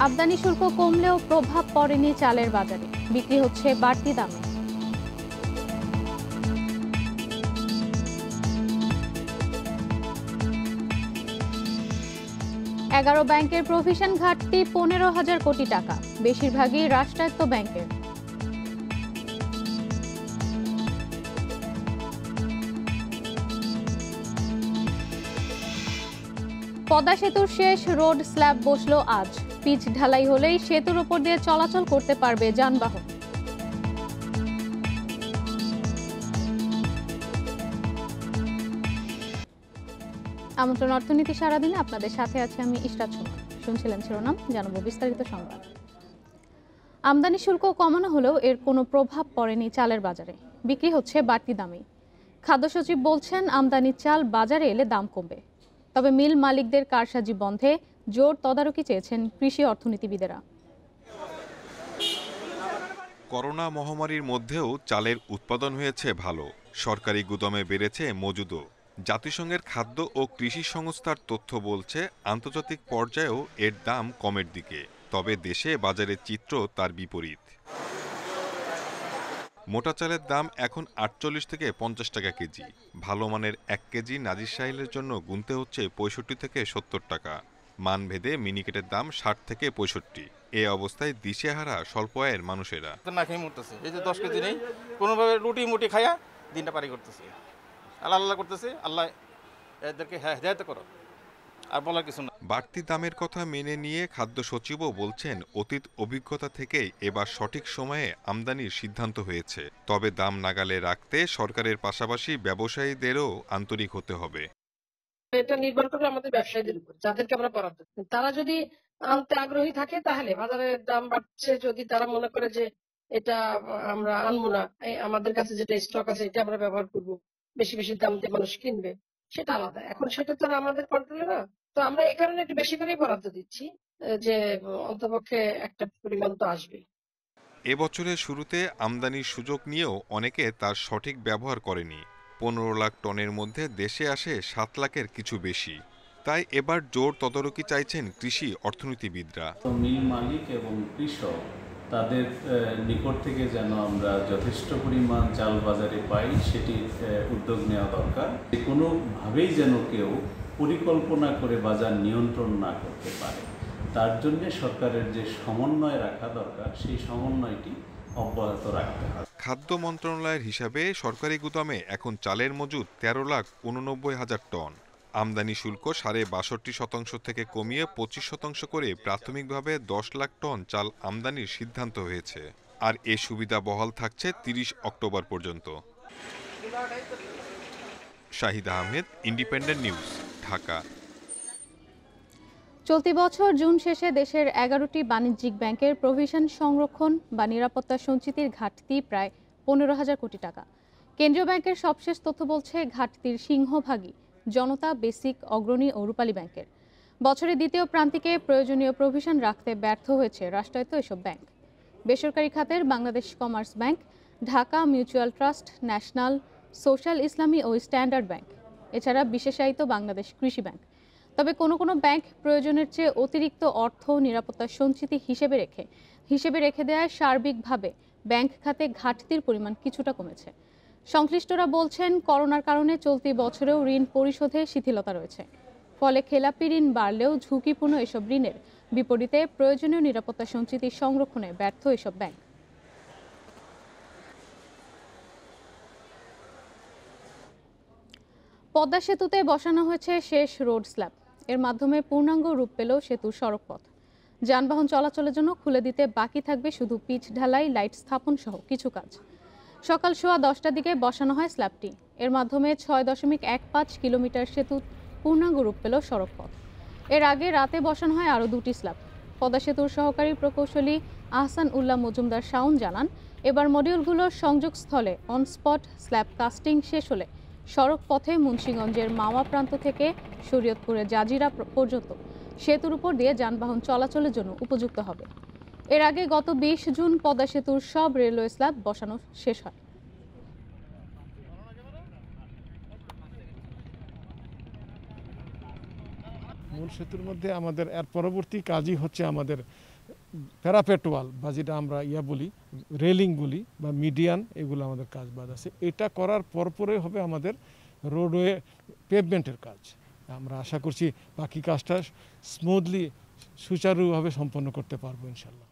আমদানি শুল্ক কমলেও প্রভাব পড়েনি চালের বাজারে, বিক্রি হচ্ছে বাড়তি দামে। এগারো ব্যাংকের প্রভিশন ঘাটতি 15,000 কোটি টাকা, বেশিরভাগই রাষ্ট্রায়ত্ত ব্যাংকের। পদ্মা সেতুর শেষ রোড স্ল্যাব বসলো আজ, পিচ ঢালাই হলেই সেতুর উপর দিয়ে চলাচল করতে পারবে যানবাহন। আমন্ত্রণ অর্থনীতি সারাদিনে আপনাদের সাথে আছে আমি ইশরাত সুমন। শুনছিলেন শিরোনাম, জানাবো বিস্তারিত সংবাদ। আমদানি শুল্ক কমানো হলেও এর কোনো প্রভাব পড়েনি চালের বাজারে, বিক্রি হচ্ছে বাড়তি দামে। খাদ্য সচিব বলছেন আমদানি চাল বাজারে এলে দাম কমবে, তবে মিল মালিকদের কারসাজি বন্ধে জোর তদারকি চেয়েছেন কৃষি অর্থনীতিবিদেরা। করোনা মহামারীর মধ্যেও চালের উৎপাদন হয়েছে ভালো, সরকারি গুদামে বেড়েছে মজুদও। জাতিসংঘের খাদ্য ও কৃষি সংস্থার তথ্য বলছে আন্তর্জাতিক পর্যায়েও এর দাম কমের দিকে, তবে দেশে বাজারের চিত্র তার বিপরীত। মোটা চালের দাম এখন 48 থেকে 50 টাকা কেজি। ভালো মানের 1 কেজি নাজিরশাহিলের জন্য গুনতে হচ্ছে 65 থেকে 70 টাকা। মানভেদে মিনিকেটের দাম 60 থেকে 65। এই অবস্থায় দিশেহারা স্বল্প আয়ের মানুষেরা না খেয়ে মরতেছে। এই যে 10 কেজি নেই, কোনোভাবে রুটি মুটি খায়া দিনটা পারি করতেছে। আল্লাহ আল্লাহ করতেছে, আল্লাহ এদেরকে হেদায়েত করো, আর বলার কিছু না। বাড়তি দামের কথা মেনে নিয়ে খাদ্য সচিবও বলছেন অতীত অভিজ্ঞতা থেকেই এবার সঠিক সময়ে আমদানির সিদ্ধান্ত হয়েছে। তবে দাম নাগালে রাখতে সরকারের পাশাপাশি ব্যবসায়ীদেরও আন্তরিক হতে হবে। এটা নির্ভর করে আমাদের ব্যবসায়ীদের উপর, যাদেরকে আমরা বরাদ্দ দিই। তারা যদি আনতে আগ্রহী থাকে তাহলে বাজারের দাম বাড়ছে, যদি তারা মনে করে যে এটা আমরা আনবো না, আমাদের কাছে যেটা স্টক আছে এটা আমরা ব্যবহার করব, বেশি বেশি দাম দিয়ে মানুষ কিনবে, সেটা আলাদা। এখন সেটা তো আমাদের কন্ট্রোলে না। তো আমরা এই কারণে একটু বেশি করেই বরাদ্দ দিচ্ছি, যে অন্তপক্ষে একটা পরিমাণ তো আসবে। এবছরের শুরুতে আমদানির সুযোগ নিয়েও অনেকে তার সঠিক ব্যবহার করেনি। 15 লাখ টনের মধ্যে দেশে আসে 7 লাখের কিছু বেশি। তাই এবার জোর তদারকি চাইছেন কৃষি অর্থনীতিবিদরা। মিল মালিক এবং কৃষক তাদের নিকট থেকে যেন আমরা যথেষ্ট পরিমাণ চাল বাজারে পাই, সেটি উদ্যোগ নেওয়া দরকার। কোনোভাবেই যেন কেউ পরিকল্পনা করে বাজার নিয়ন্ত্রণ না করতে পারে, তার জন্য সরকারের যে সমন্বয় রাখা দরকার, সেই সমন্বয়টি অব্যাহত রাখতে হবে। খাদ্য মন্ত্রণালয়ের হিসাবে সরকারি গুদামে এখন চালের মজুদ 13,89,000 টন। আমদানি শুল্ক 62.5% থেকে কমিয়ে 25% করে প্রাথমিকভাবে 10 লাখ টন চাল আমদানির সিদ্ধান্ত হয়েছে। আর এ সুবিধা বহাল থাকছে 30 অক্টোবর পর্যন্ত। Shahid Ahmed, independent news, Dhaka. চলতি বছর জুন শেষে দেশের 11টি বাণিজ্যিক ব্যাংকের প্রভিশন সংরক্ষণ বা নিরাপত্তা সঞ্চিতির ঘাটতি প্রায় 15,000 কোটি টাকা। কেন্দ্রীয় ব্যাংকের সবশেষ তথ্য বলছে ঘাটতির সিংহভাগই জনতা, বেসিক, অগ্রণী ও রূপালী ব্যাংকের। বছরের দ্বিতীয় প্রান্তিকে প্রয়োজনীয় প্রভিশন রাখতে ব্যর্থ হয়েছে রাষ্ট্রায়ত্ত এসব ব্যাংক। বেসরকারি খাতের Bangladesh commerce bank, Dhaka mutual trust, national, social ইসলামী ও স্ট্যান্ডার্ড ব্যাংক, এছাড়া বিশেষায়িত বাংলাদেশ কৃষি ব্যাংক। তবে কোনো কোনো ব্যাংক প্রয়োজনের চেয়ে অতিরিক্ত অর্থ নিরাপত্তা সঞ্চিতি হিসেবে রেখে দেওয়ায় সার্বিকভাবে ব্যাংক খাতে ঘাটতির পরিমাণ কিছুটা কমেছে। সংশ্লিষ্টরা বলছেন, করোনার কারণে চলতি বছরেও ঋণ পরিশোধে শিথিলতা রয়েছে। ফলে খেলাপি ঋণ বাড়লেও ঝুঁকিপূর্ণ এসব ঋণের বিপরীতে প্রয়োজনীয় নিরাপত্তা সঞ্চিতি সংরক্ষণে ব্যর্থ এসব ব্যাংক। পদ্মা সেতুতে বসানো হয়েছে শেষ রোড স্ল্যাব। এর মাধ্যমে পূর্ণাঙ্গ রূপ পেল সেতুর সড়কপথ। যানবাহন চলাচলের জন্য খুলে দিতে বাকি থাকবে শুধু পিচ ঢালাই, লাইট স্থাপন সহ কিছু কাজ। সকাল 10:15টার দিকে বসানো হয় স্ল্যাবটি। এর মাধ্যমে 6.15 কিলোমিটার সেতু পূর্ণাঙ্গ রূপ পেল সড়কপথ। এর আগে রাতে বসানো হয় আরও 2টি স্ল্যাব। পদ্মা সেতুর সহকারী প্রকৌশলী আহসান উল্লাহ মজুমদার শাওন জানান, এবার মডিউলগুলোর সংযোগস্থলে অনস্পট স্ল্যাব কাস্টিং শেষ হলে সড়ক পথে মুন্সিগঞ্জের মাওয়া প্রান্ত থেকে শরীয়তপুরের জাজিরা পর্যন্ত সেতুর উপর দিয়ে যানবাহন চলাচলের জন্য উপযুক্ত হবে। এর আগে গত 20 জুন পদ্মা সেতুর সব রেলওয়ে স্ল্যাব বসানো শেষ হয়। মূল সেতুর মধ্যে আমাদের এর পরবর্তী কাজই হচ্ছে আমাদের প্যারাপেট ওয়াল বা যেটা আমরা বলি রেলিং বলি বা মিডিয়ান, এগুলো আমাদের কাজ বাদ আছে। এটা করার পরে হবে আমাদের রোডওয়ে পেভমেন্টের কাজ। আমরা আশা করছি বাকি কাজটা স্মুথলি সুচারুভাবে সম্পন্ন করতে পারবো ইনশাল্লাহ।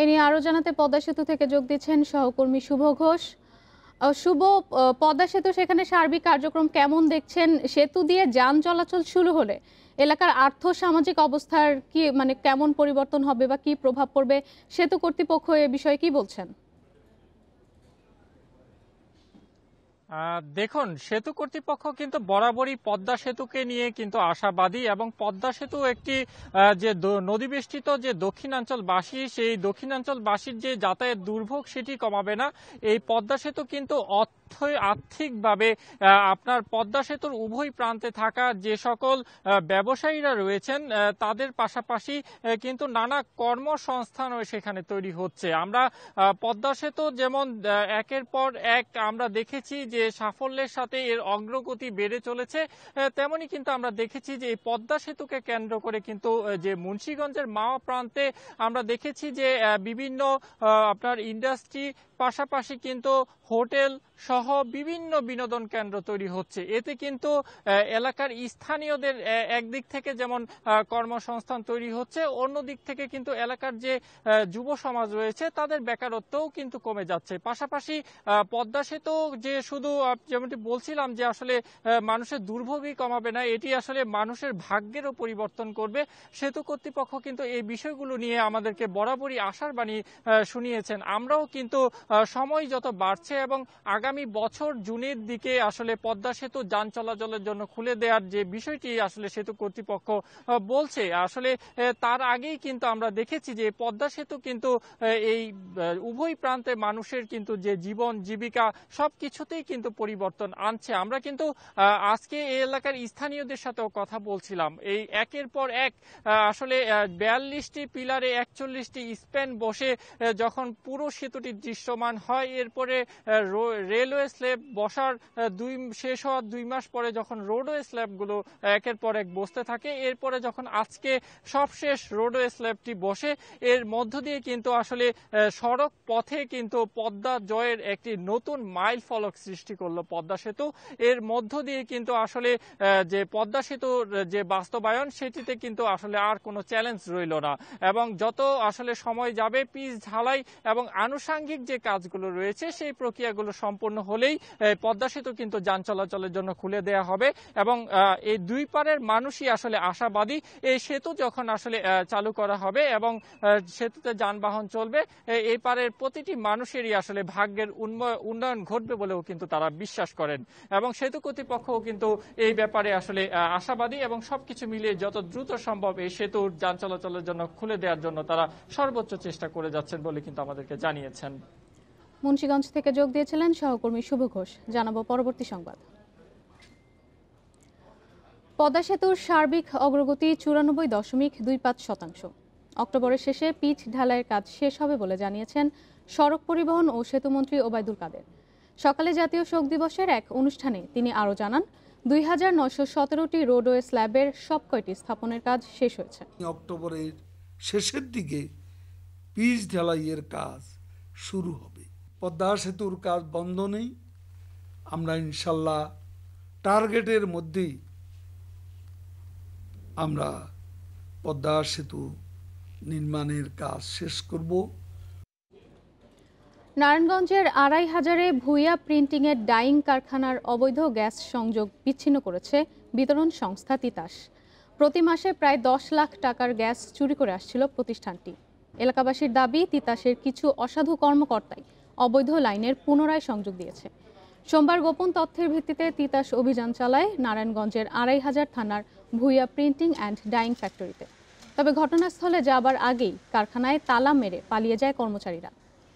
এ নিয়ে আরও জানাতে পদ্মা সেতু থেকে যোগ দিচ্ছেন সহকর্মী শুভ ঘোষ। শুভ, পদ্মা সেতু সেখানে সার্বিক কার্যক্রম কেমন দেখছেন? সেতু দিয়ে যান চলাচল শুরু হলে এলাকার আর্থ সামাজিক অবস্থার কি কেমন পরিবর্তন হবে বা কি প্রভাব পড়বে? সেতু কর্তৃপক্ষ এ বিষয়ে কি বলছেন? দেখুন, সেতু কর্তৃপক্ষ কিন্তু বরাবরই পদ্মা সেতুকে নিয়ে কিন্তু আশাবাদী এবং পদ্মা সেতু একটি যে নদীবেষ্টিত যে দক্ষিণাঞ্চলবাসী, সেই দক্ষিণাঞ্চলবাসীর যে যাতায়াত দুর্ভোগ সেটি কমাবে না। এই পদ্মা সেতু কিন্তু আর্থিকভাবে আপনার পদ্মা সেতুর উভয় প্রান্তে থাকা যে সকল ব্যবসায়ীরা রয়েছেন তাদের পাশাপাশি কিন্তু নানা কর্মসংস্থানও সেখানে তৈরি হচ্ছে। আমরা পদ্মা সেতু যেমন একের পর এক আমরা দেখেছি যে সাফল্যের সাথে এর অগ্রগতি বেড়ে চলেছে, তেমনি কিন্তু আমরা দেখেছি যে এই পদ্মা সেতুকে কেন্দ্র করে কিন্তু যে মুন্সিগঞ্জের মাওয়া প্রান্তে আমরা দেখেছি যে বিভিন্ন আপনার ইন্ডাস্ট্রি পাশাপাশি কিন্তু হোটেল সহ বিভিন্ন বিনোদন কেন্দ্র তৈরি হচ্ছে। এতে কিন্তু এলাকার স্থানীয়দের একদিক থেকে যেমন কর্মসংস্থান তৈরি হচ্ছে, অন্য দিক থেকে কিন্তু এলাকার যে যুব সমাজ রয়েছে তাদের বেকারত্বও কিন্তু কমে যাচ্ছে। পাশাপাশি পদ্মা সেতু যে শুধু যেমনটি বলছিলাম যে আসলে মানুষের দুর্ভোগই কমাবে না, এটি আসলে মানুষের ভাগ্যেরও পরিবর্তন করবে। সেতু কর্তৃপক্ষ কিন্তু এই বিষয়গুলো নিয়ে আমাদেরকে বরাবরই আশার বাণী শুনিয়েছেন। আমরাও কিন্তু সময় যত বাড়ছে এবং আগামী বছর জুনের দিকে আসলে পদ্মা সেতু যান চলাচলের জন্য খুলে দেওয়ার যে বিষয়টি আসলে সেতু কর্তৃপক্ষ বলছে, আসলে তার আগেই কিন্তু আমরা দেখেছি যে পদ্মা সেতু কিন্তু এই উভয় প্রান্তে মানুষের কিন্তু যে জীবন জীবিকা সবকিছুতেই কিন্তু পরিবর্তন আনছে। আমরা কিন্তু আজকে এই এলাকার স্থানীয়দের সাথেও কথা বলছিলাম। এই একের পর এক আসলে 42টি পিলারে 41টি স্প্যান বসে যখন পুরো সেতুটি দৃশ্যমান হয়, এরপরে রেলওয়ে স্ল্যাব বসার শেষ হওয়ার 2 মাস পরে যখন রোডওয়ে স্ল্যাবগুলো একের পর এক বসতে থাকে, এরপরে যখন আজকে সবশেষ রোডওয়ে স্ল্যাবটি বসে, এর মধ্য দিয়ে কিন্তু আসলে সড়ক পথে কিন্তু পদ্মা জয়ের একটি নতুন মাইল ফলক সৃষ্টি করলো পদ্মা সেতু। এর মধ্য দিয়ে কিন্তু আসলে যে পদ্মা সেতুর যে বাস্তবায়ন সেটিতে কিন্তু আসলে আর কোনো চ্যালেঞ্জ রইল না এবং যত আসলে সময় যাবে পিচ ঢালাই এবং আনুষাঙ্গিক যে কাজগুলো রয়েছে সেই প্রক্রিয়াগুলো সম্পূর্ণ হলেই পদ্মা সেতু কিন্তু যান চলাচলের জন্য খুলে দেয়া হবে এবং এই দুই পারের মানুষই আসলে আশাবাদী। এই সেতু যখন আসলে চালু করা হবে এবং সেতুতে যানবাহন চলবে, এই পারের প্রতিটি মানুষেরই আসলে ভাগ্যের উন্নয়ন ঘটবে বলেও কিন্তু তারা বিশ্বাস করেন এবং সেতু কর্তৃপক্ষও কিন্তু এই ব্যাপারে আসলে আশাবাদী এবং সবকিছু মিলিয়ে যত দ্রুত সম্ভব এই সেতুর যান চলাচলের জন্য খুলে দেওয়ার জন্য তারা সর্বোচ্চ চেষ্টা করে যাচ্ছেন বলে কিন্তু আমাদেরকে জানিয়েছেন। মুন্সিগঞ্জ থেকে যোগ দিয়েছিলেন সহকর্মী শুভ ঘোষ। জানাবো পরবর্তী সংবাদ। পদ্মা সেতুর সার্বিক অগ্রগতি 94.25%। অক্টোবরের শেষে পিচ ঢালাইয়ের কাজ শেষ হবে বলে জানিয়েছেন সড়ক পরিবহন ও সেতুমন্ত্রী ওবায়দুল কাদের। সকালে জাতীয় শোক দিবসের এক অনুষ্ঠানে তিনি আরও জানান 2917টি রোডওয়ে স্ল্যাবের সবকয়টি স্থাপনের কাজ শেষ হয়েছে। অক্টোবরের শেষের দিকে পিচ ঢালাইয়ের কাজ শুরু হবে। পদ্মা সেতুর কাজ বন্ধ নেই। আমরা ইনশাল্লাহ টার্গেটের মধ্যেই আমরা পদ্মা সেতু নির্মাণের কাজ শেষ করব। নারায়ণগঞ্জের 2500-এ ভুইয়া প্রিন্টিংয়ের ডাইং কারখানার অবৈধ গ্যাস সংযোগ বিচ্ছিন্ন করেছে বিতরণ সংস্থা তিতাস। প্রতি মাসে প্রায় 10 লাখ টাকার গ্যাস চুরি করে আসছিল প্রতিষ্ঠানটি। এলাকাবাসীর দাবি, তিতাসের কিছু অসাধু কর্মকর্তাই অবৈধ লাইনের পুনরায় সংযোগ দিয়েছে। সোমবার গোপন তথ্যের ভিত্তিতে তিতাস অভিযান চালায় নারায়ণগঞ্জের 2500 থানার ভুইয়া প্রিন্টিং অ্যান্ড ডাইং ফ্যাক্টরিতে। তবে ঘটনাস্থলে যাবার আগেই কারখানায় তালা মেরে পালিয়ে যায় কর্মচারীরা।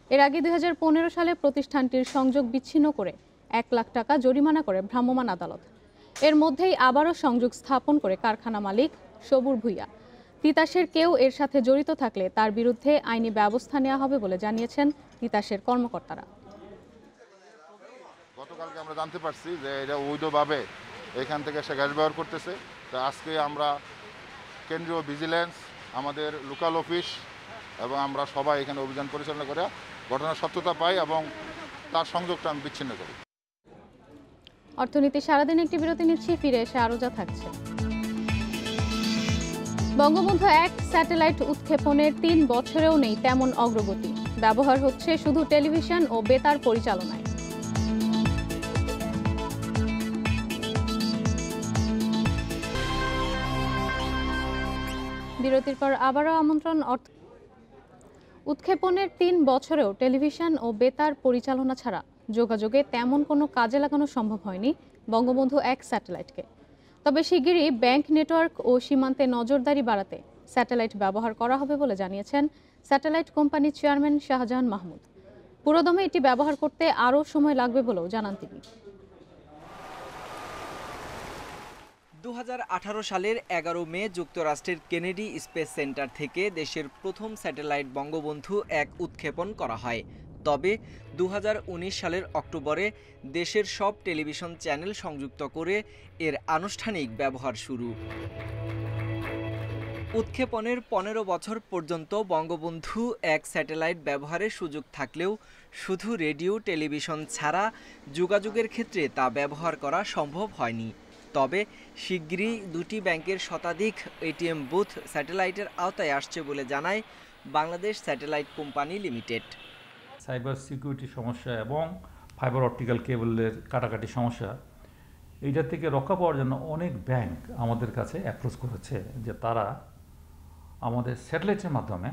এর আগে 2015 সালে প্রতিষ্ঠানটির সংযোগ বিচ্ছিন্ন করে 1 লাখ টাকা জরিমানা করে ভ্রাম্যমাণ আদালত। এর মধ্যেই আবারও সংযোগ স্থাপন করে কারখানা মালিক সবুর ভুইয়া। তিতাসের কেউ এর সাথে জড়িত থাকলে তার বিরুদ্ধে আইনি ব্যবস্থা নেওয়া হবে বলে জানিয়েছেন তিতাসের কর্মকর্তারা। গতকালকে আমরা জানতে পারছি যে এটা অবৈধভাবে এখান থেকে সে গ্যাস ব্যবহার করতেছে। তো আজকে আমরা কেন্দ্রীয় ভিজিলেন্স আমাদের লোকাল অফিস এবং আমরা সবাই এখানে অভিযান পরিচালনা করে ঘটনার সত্যতা পাই এবং তার সংযোগটা আমি বিচ্ছিন্ন করি। অর্থনীতি সারাদিন একটি বিরতি নিচ্ছি, ফিরে এসে আরও যা থাকছে। বঙ্গবন্ধু 1 স্যাটেলাইট উৎক্ষেপণের 3 বছরেও নেই তেমন অগ্রগতি। ব্যবহার হচ্ছে শুধু টেলিভিশন ও বেতার পরিচালনায়। বিরতির পর আবারও আমন্ত্রণ। উৎক্ষেপণের 3 বছরেও টেলিভিশন ও বেতার পরিচালনা ছাড়া যোগাযোগে তেমন কোনো কাজে লাগানো সম্ভব হয়নি বঙ্গবন্ধু 1 স্যাটেলাইটকে। তবে শিগগিরই ব্যাংক নেটওয়ার্ক ও সীমান্তে নজরদারি বাড়াতে স্যাটেলাইট ব্যবহার করা হবে বলে জানিয়েছেন স্যাটেলাইট কোম্পানির চেয়ারম্যান শাহজাহান মাহমুদ। পুরোদমে এটি ব্যবহার করতে আরও সময় লাগবে বলেও জানান তিনি। 2018 সালের 11 মে যুক্তরাষ্ট্রের কেনেডি স্পেস সেন্টার থেকে দেশের প্রথম স্যাটেলাইট বঙ্গবন্ধু 1 উৎক্ষেপণ করা হয়। তবে 2019 সালের অক্টোবরে দেশের সব টেলিভিশন চ্যানেল সংযুক্ত করে এর আনুষ্ঠানিক ব্যবহার শুরু। উৎক্ষেপণের 15 বছর পর্যন্ত বঙ্গবন্ধু 1 স্যাটেলাইট ব্যবহারের সুযোগ থাকলেও শুধু রেডিও টেলিভিশন ছাড়া যোগাযোগের ক্ষেত্রে তা ব্যবহার করা সম্ভব হয়নি। তবে শিগগিরই 2টি ব্যাংকের শতাধিক এটিএম বুথ স্যাটেলাইটের আওতায় আসছে বলে জানায় Bangladesh satellite company limited. Cyber security সমস্যা এবং ফাইবার অপটিক্যাল কেবলের কাটাকাটি সমস্যা, এইটা থেকে রক্ষা পাওয়ার জন্য অনেক ব্যাংক আমাদের কাছে অ্যাপ্রোচ করেছে যে তারা আমাদের স্যাটেলাইটের মাধ্যমে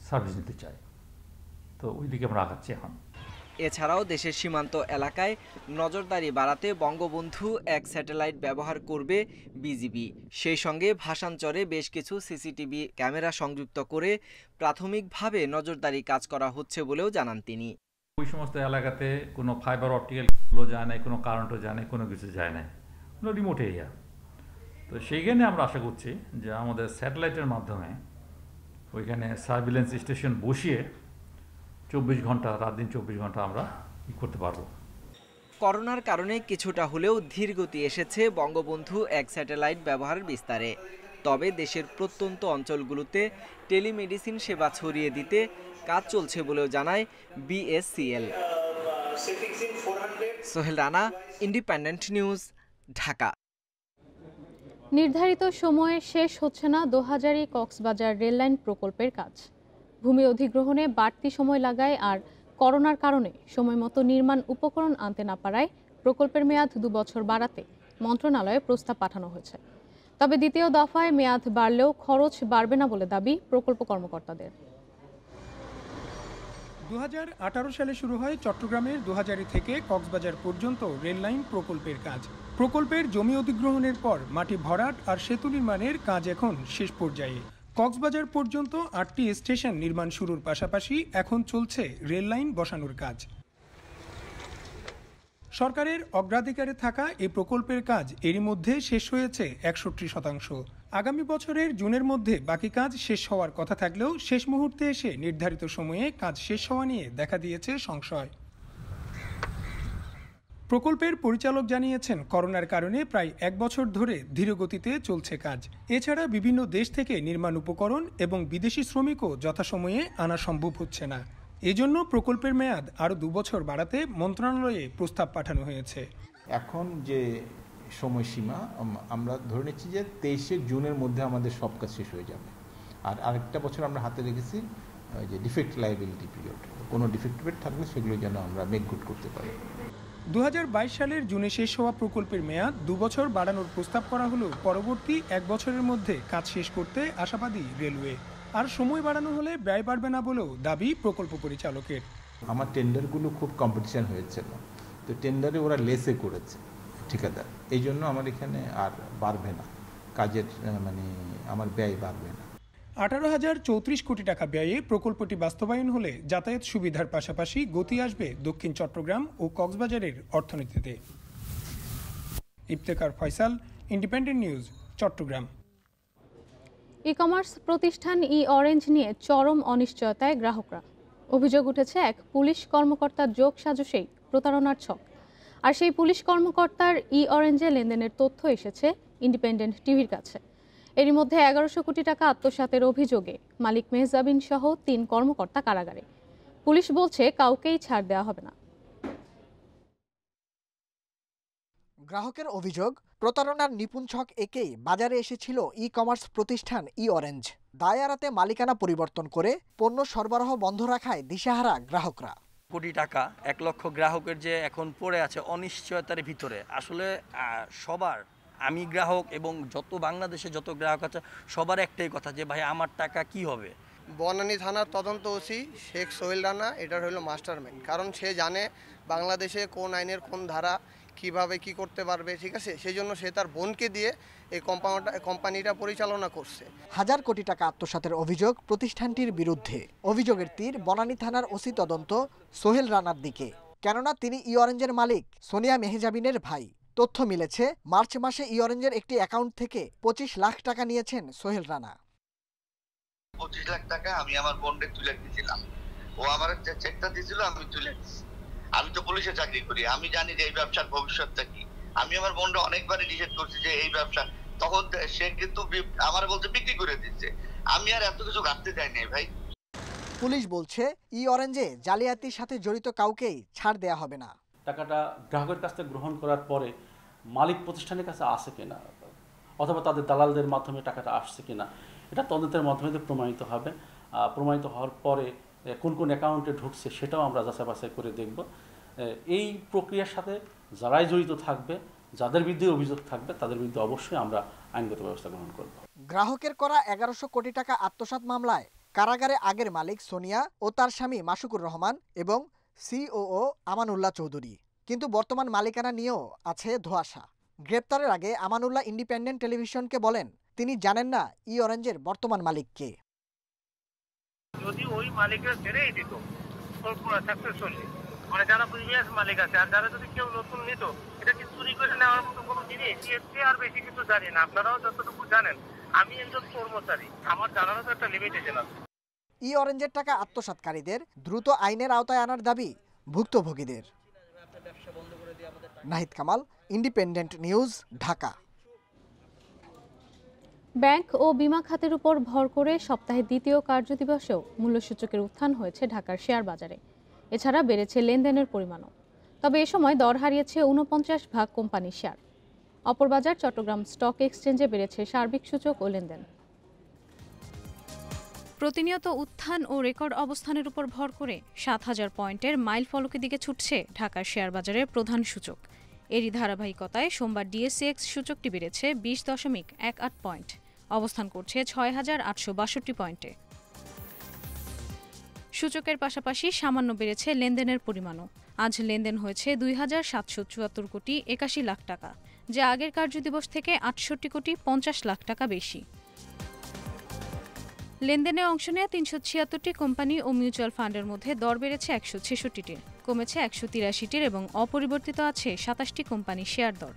সার্ভিস নিতে চায়। তো ওই দিকে আমরা আগাচ্ছি এখন। এছাড়াও দেশের সীমান্ত এলাকায় নজরদারি বাড়াতে বঙ্গবন্ধু 1 স্যাটেলাইট ব্যবহার করবে বিজিবি। সেই সঙ্গে ভাষাঞ্চরে বেশ কিছু সিসিটিভি ক্যামেরা সংযুক্ত করে প্রাথমিকভাবে নজরদারি কাজ করা হচ্ছে বলেও জানান তিনি। ওই সমস্ত এলাকাতে কোনো ফাইবার অপটিক্যাল কেবলও যায় না, কোনো কারেন্টও যায় না, কোনো কিছু যায় না, কোনো রিমোট এরিয়া। তো সেইখানে আমরা আশা করছি যে আমাদের স্যাটেলাইটের মাধ্যমে ওইখানে সার্ভিলেন্স স্টেশন বসিয়ে 24 ঘন্টা, রাত দিন 24 ঘন্টা আমরা করতে পারবো। করোনার কারণে কিছুটা হলেও ধীরগতি এসেছে বঙ্গবন্ধু 1 স্যাটেলাইট ব্যবহারের বিস্তারে। তবে দেশের প্রত্যন্ত অঞ্চলগুলোতে টেলিমেডিসিন সেবা ছড়িয়ে দিতে কাজ চলছে বলেও জানায় BSCL. Sohel Rana, independent news, Dhaka. নির্ধারিত সময়ে শেষ হচ্ছে না দোহাজারী কক্সবাজার রেললাইন প্রকল্পের কাজ। ভূমি অধিগ্রহণে বাড়তি সময় লাগায় আর করোনার কারণে সময়মতো নির্মাণ উপকরণ আনতে না পারায় প্রকল্পের মেয়াদ 2 বছর বাড়াতে মন্ত্রণালয়ে প্রস্তাব পাঠানো হয়েছে। তবে দ্বিতীয় দফায় মেয়াদ বাড়লেও খরচ বাড়বে না বলে দাবি প্রকল্প কর্মকর্তাদের। 2018 সালে শুরু হয় চট্টগ্রামের দোহাজারী থেকে কক্সবাজার পর্যন্ত রেললাইন প্রকল্পের কাজ। প্রকল্পের জমি অধিগ্রহণের পর মাটি ভরাট আর সেতু নির্মাণের কাজ এখন শেষ পর্যায়ে। কক্সবাজার পর্যন্ত 8টি স্টেশন নির্মাণ শুরুর পাশাপাশি এখন চলছে রেললাইন বসানোর কাজ। সরকারের অগ্রাধিকারে থাকা এই প্রকল্পের কাজ এরই মধ্যে শেষ হয়েছে 61%। আগামী বছরের জুনের মধ্যে বাকি কাজ শেষ হওয়ার কথা থাকলেও শেষ মুহূর্তে এসে নির্ধারিত সময়ে কাজ শেষ হওয়া নিয়ে দেখা দিয়েছে সংশয়। প্রকল্পের পরিচালক জানিয়েছেন, করোনার কারণে প্রায় 1 বছর ধরে ধীরগতিতে চলছে কাজ। এছাড়া বিভিন্ন দেশ থেকে নির্মাণ উপকরণ এবং বিদেশি শ্রমিকও যথাসময়ে আনা সম্ভব হচ্ছে না। এজন্য প্রকল্পের মেয়াদ আরও 2 বছর বাড়াতে মন্ত্রণালয়ে প্রস্তাব পাঠানো হয়েছে। এখন যে সময়সীমা আমরা ধরে নিচ্ছি যে 23 জুনের মধ্যে আমাদের সব কাজ শেষ হয়ে যাবে। আর আরেকটা বছর আমরা হাতে রেখেছি যে ডিফেক্ট লায়াবিলিটি পিরিয়ড, কোনো ডিফেক্ট থাকলে সেগুলো যেন আমরা মেক গুড করতে পারি। 2022 সালের জুনে শেষ হওয়া প্রকল্পের মেয়াদ 2 বছর বাড়ানোর প্রস্তাব করা হলেও পরবর্তী 1 বছরের মধ্যে কাজ শেষ করতে আশাবাদী রেলওয়ে। আর সময় বাড়ানো হলে ব্যয় বাড়বে না বলেও দাবি প্রকল্প পরিচালকের। আমার টেন্ডারগুলো খুব কম্পিটিশন হয়েছিল, তো টেন্ডারে ওরা লেসে করেছে ঠিকাদার, এই জন্য আমার এখানে আর বাড়বে না কাজের, মানে আমার ব্যয় বাড়বে না। 18,034 কোটি টাকা ব্যয়ে প্রকল্পটি বাস্তবায়ন হলে যাতায়াত সুবিধার পাশাপাশি গতি আসবে দক্ষিণ চট্টগ্রাম ও কক্সবাজারের অর্থনীতিতে। Iftekhar Faisal, Independent News, Chittagong. E commerce প্রতিষ্ঠান ই-অরেঞ্জ নিয়ে চরম অনিশ্চয়তায় গ্রাহকরা। অভিযোগ উঠেছে এক পুলিশ কর্মকর্তার যোগ সাজসেই প্রতারণার ছক। আর সেই পুলিশ কর্মকর্তার ই-অরেঞ্জে লেনদেনের তথ্য এসেছে ইন্ডিপেন্ডেন্ট টিভির কাছে। এরই মধ্যে 1100 কোটি টাকা আত্মসাতের অভিযোগে মালিক মেহজাবিন সহ 3 কর্মকর্তা কারাগারে। পুলিশ বলছে কাউকেই ছাড় দেওয়া হবে না। গ্রাহকের অভিযোগ, প্রতারণার নিপুণ ছক এঁকেই বাজারে এসেছিল ই-কমার্স প্রতিষ্ঠান ই-অরেঞ্জ। দায় এড়াতে মালিকানা পরিবর্তন করে পণ্য সরবরাহ বন্ধ রাখায় দিশেহারা গ্রাহকরা। কোটি টাকা 1 লক্ষ গ্রাহকের যে এখন পড়ে আছে অনিশ্চয়তার ভিতরে, আসলে সবার, আমি গ্রাহক এবং যত বাংলাদেশে যত গ্রাহক আছে সবার একটাই কথা যে ভাই আমার টাকা কি হবে। বনানী থানার তদন্ত ওসি শেখ সোহেল রানা এটার হলো মাস্টারমাইন্ড, কারণ সে জানে বাংলাদেশে কোন আইনের কোন ধারা কিভাবে কি করতে পারবে, ঠিক আছে, সেই জন্য সে তার বোনকে দিয়ে এই কোম্পানিটা পরিচালনা করছে। হাজার কোটি টাকা আত্মসাতের অভিযোগ প্রতিষ্ঠানটির বিরুদ্ধে। অভিযোগের তীর বনানী থানার ওসি তদন্ত সোহেল রানার দিকে, কেননা তিনি ই-অরেঞ্জের মালিক সোনিয়া মেহজাবিনের ভাই। তথ্য মিলেছে, মার্চ মাসে ই-অরেঞ্জের একটি অ্যাকাউন্ট থেকে 25 লাখ টাকা নিয়েছেন সোহেল রানা। 25 লাখ টাকা আমি আমার বোনকে তুলে দিয়েছিলাম, ও আমার চেকটা দিয়েছিল, আমি তুলে দিয়েছি। আমি তো পুলিশে চাকরি করি, আমি জানি যে এই ব্যবসার ভবিষ্যৎটা কি। আমি আমার বোনটা অনেকবারই নিষেধ করছি যে এই ব্যবসা, তখন সে কিন্তু আমার বলতে বিক্রি করে দিচ্ছে। আমি আর এত কিছু রাখতে চাইনি ভাই। পুলিশ বলছে ই-অরেঞ্জে জালিয়াতির সাথে জড়িত কাউকেই ছাড় দেয়া হবে না। টাকাটা গ্রাহকের কাছ থেকে গ্রহণ করার পরে মালিক প্রতিষ্ঠানের কাছে আসে কিনা, অথবা তাদের দালালদের মাধ্যমে টাকাটা আসছে কিনা, এটা তদন্তের মাধ্যমে প্রমাণিত হবে। প্রমাণিত হওয়ার পরে কোন কোন অ্যাকাউন্টে ঢুকছে সেটাও আমরা যাচাই বাছাই করে দেখব। এই প্রক্রিয়ার সাথে যারাই জড়িত থাকবে, যাদের বিরুদ্ধে অভিযোগ থাকবে, তাদের বিরুদ্ধে অবশ্যই আমরা আইনগত ব্যবস্থা গ্রহণ করব। গ্রাহকের করা 1100 কোটি টাকা আত্মসাৎ মামলায় কারাগারে আগের মালিক সোনিয়া ও তার স্বামী মাসুকুর রহমান এবং সিওও আমানুল্লাহ চৌধুরী, কিন্তু বর্তমান মালিকানা নিয়েও আছে ধোঁয়াশা। গ্রেপ্তারের আগে আমানুল্লাহ ইন্ডিপেন্ডেন্ট টেলিভিশনকে বলেন তিনি জানেন না ই-অরেঞ্জের বর্তমান মালিক কে। যদি ওই মালিকের ছেড়েই দিত সাকসেসফুলি, মানে যারা প্রিভিয়াস মালিক আছে, আর যারা যদি কেউ নতুন নিত, এটা কি চুরি করে নেওয়ার মতো কোনো জিনিস? আর বেশি কিছু জানি না, আপনারাও যতটুকু জানেন। আমি একজন কর্মচারী, আমার জানারও তো একটা লিমিটেশন আছে। ই-অরেঞ্জের টাকা আত্মসাৎকারীদের দ্রুত আইনের আওতায় আনার দাবি ভুক্তভোগীদের। Nahid Kamal, independent news, Dhaka. Bank ও বিমা খাতের উপর ভর করে সপ্তাহের দ্বিতীয় কার্যদিবসেও মূল্যসূচকের উত্থান হয়েছে ঢাকার শেয়ার বাজারে। এছাড়া বেড়েছে লেনদেনের পরিমাণও। তবে এ সময় দর হারিয়েছে 49 ভাগ কোম্পানির শেয়ার। অপর বাজার চট্টগ্রাম স্টক এক্সচেঞ্জে বেড়েছে সার্বিক সূচক ও লেনদেন। প্রতিনিয়ত উত্থান ও রেকর্ড অবস্থানের উপর ভর করে 7000 পয়েন্টের মাইল ফলকের দিকে ছুটছে ঢাকার শেয়ার বাজারের প্রধান সূচক। এরই ধারাবাহিকতায় সোমবার ডিএসসিএক্স সূচকটি বেড়েছে 20.18 পয়েন্ট, অবস্থান করছে 6862 পয়েন্টে। সূচকের পাশাপাশি সামান্য বেড়েছে লেনদেনের পরিমাণও। আজ লেনদেন হয়েছে 2774 কোটি 81 লাখ টাকা, যা আগের কার্যদিবস থেকে 68 কোটি 50 লাখ টাকা বেশি। লেনদেনে অংশ নেওয়া 376টি কোম্পানি ও মিউচুয়াল ফান্ডের মধ্যে দর বেড়েছে 166টির, কমেছে 183টির এবং অপরিবর্তিত আছে 27টি কোম্পানির শেয়ার দর।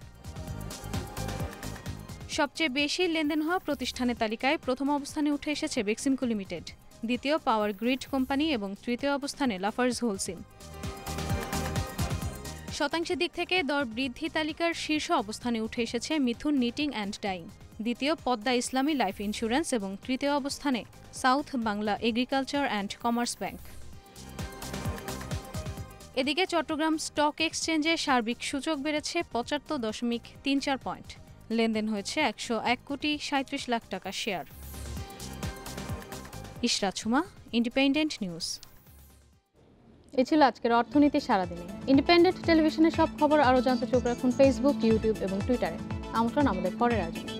সবচেয়ে বেশি লেনদেন হওয়া প্রতিষ্ঠানের তালিকায় প্রথম অবস্থানে উঠে এসেছে বেক্সিমকো লিমিটেড, দ্বিতীয় পাওয়ার গ্রিড কোম্পানি এবং তৃতীয় অবস্থানে লাফার্জ হোলসিম। শতাংশের দিক থেকে দর বৃদ্ধি তালিকার শীর্ষ অবস্থানে উঠে এসেছে মিথুন নিটিং অ্যান্ড ডাইং, দ্বিতীয় পদ্মা ইসলামী লাইফ ইন্স্যুরেন্স এবং তৃতীয় অবস্থানে south Bangla agriculture and commerce bank. এদিকে চট্টগ্রাম স্টক এক্সচেঞ্জে সার্বিক সূচক বেড়েছে 75.34 পয়েন্ট, লেনদেন হয়েছে 101 কোটি 37 লাখ টাকা share. Ishrat Suma, independent news. এ ছিল আজকের অর্থনীতি সারাদিনে। ইন্ডিপেন্ডেন্ট টেলিভিশনের সব খবর আরও জানতে চোখ রাখুন ফেসবুক, ইউটিউব এবং টুইটারে। আমন্ত্রণ আমাদের পরের আয়োজনে।